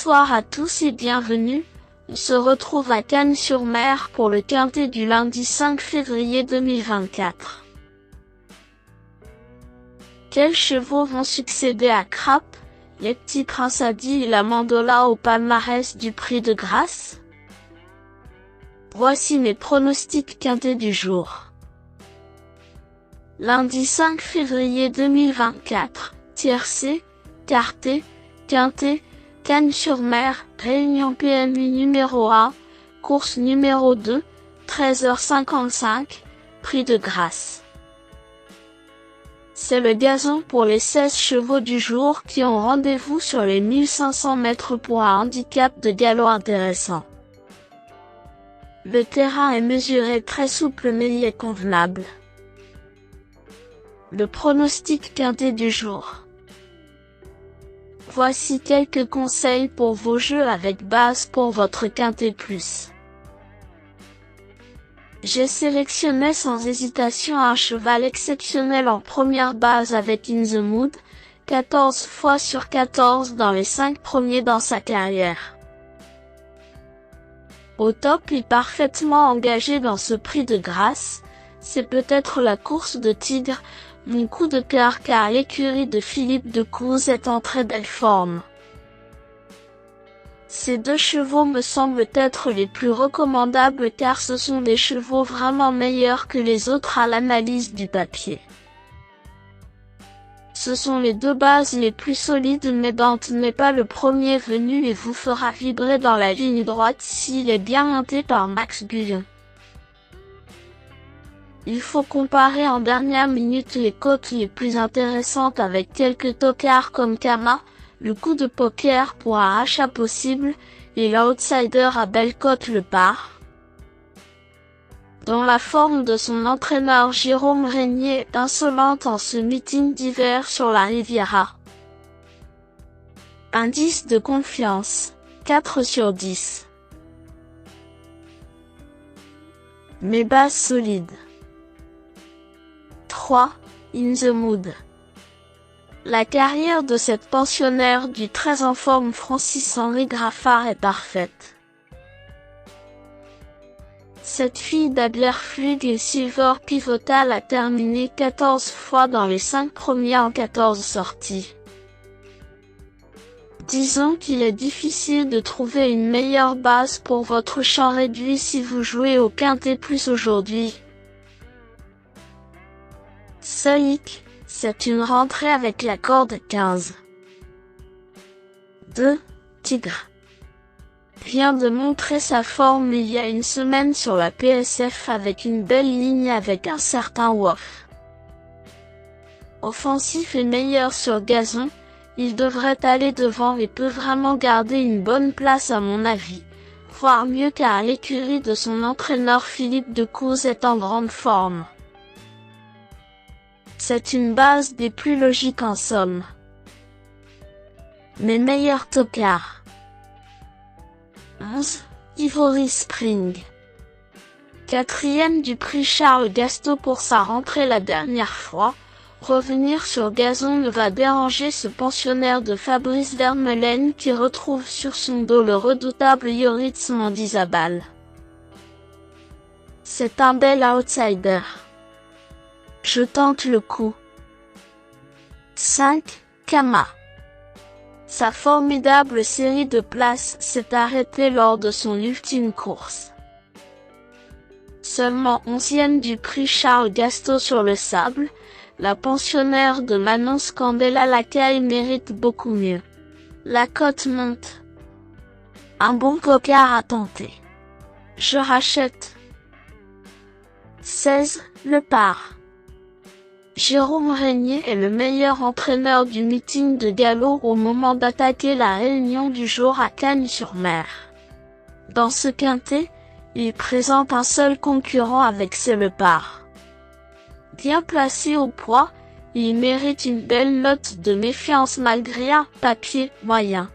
Bonsoir à tous et bienvenue. On se retrouve à Cannes-sur-Mer pour le quintet du lundi 5 février 2024. Quels chevaux vont succéder à Crap, les petits Prince Adi et la Mandola au palmarès du Prix de Grâce? Voici mes pronostics quintés du jour. Lundi 5 février 2024, tiercé, quarté, quintet, Cannes-sur-Mer, réunion PMU numéro 1, course numéro 2, 13h55, Prix de Grâce. C'est le gazon pour les 16 chevaux du jour qui ont rendez-vous sur les 1500 mètres pour un handicap de galop intéressant. Le terrain est mesuré très souple mais il est convenable. Le pronostic quinté du jour. Voici quelques conseils pour vos jeux avec base pour votre quintet plus. J'ai sélectionné sans hésitation un cheval exceptionnel en première base avec In the Mood, 14 fois sur 14 dans les 5 premiers dans sa carrière. Au top et parfaitement engagé dans ce Prix de Grâce, c'est peut-être la course de Tigre, mon coup de cœur car l'écurie de Philippe de Couz est en très belle forme. Ces deux chevaux me semblent être les plus recommandables car ce sont des chevaux vraiment meilleurs que les autres à l'analyse du papier. Ce sont les deux bases les plus solides mais Dante n'est pas le premier venu et vous fera vibrer dans la ligne droite s'il est bien monté par Max Guyon. Il faut comparer en dernière minute les cotes les plus intéressantes avec quelques tocards comme Kama, le coup de poker pour un achat possible, et l'outsider à belle cote le par. Dans la forme de son entraîneur Jérôme Régnier est insolente en ce meeting d'hiver sur la Riviera. Indice de confiance, 4 sur 10. Mes bases solides. 3. In the Mood. La carrière de cette pensionnaire du très en forme Francis-Henri Graffard est parfaite. Cette fille d'Adler Fluid et Silver Pivotal a terminé 14 fois dans les 5 premiers en 14 sorties. Disons qu'il est difficile de trouver une meilleure base pour votre champ réduit si vous jouez au quintet plus aujourd'hui. Saïk, c'est une rentrée avec la corde 15. 2. Tigre. Vient de montrer sa forme il y a une semaine sur la PSF avec une belle ligne avec un certain Woff. Offensif et meilleur sur gazon, il devrait aller devant et peut vraiment garder une bonne place à mon avis, voire mieux car l'écurie de son entraîneur Philippe de Couz est en grande forme. C'est une base des plus logiques en somme. Mes meilleurs tocards. 11. Ivory Spring. 4e du prix Charles Gasto pour sa rentrée la dernière fois. Revenir sur gazon ne va déranger ce pensionnaire de Fabrice Vermeulen qui retrouve sur son dos le redoutable Yoritz Mandizabal. C'est un bel outsider. Je tente le coup. 5. Kama. Sa formidable série de places s'est arrêtée lors de son ultime course. Seulement 11e du prix Charles Gasto sur le sable, la pensionnaire de Manon Scandella Lacaille mérite beaucoup mieux. La cote monte. Un bon poker à tenter. Je rachète. 16. Le par. Jérôme Régnier est le meilleur entraîneur du meeting de galop au moment d'attaquer la réunion du jour à Cannes-sur-Mer. Dans ce quintet, il présente un seul concurrent avec C'est le par. Bien placé au poids, il mérite une belle note de méfiance malgré un papier moyen.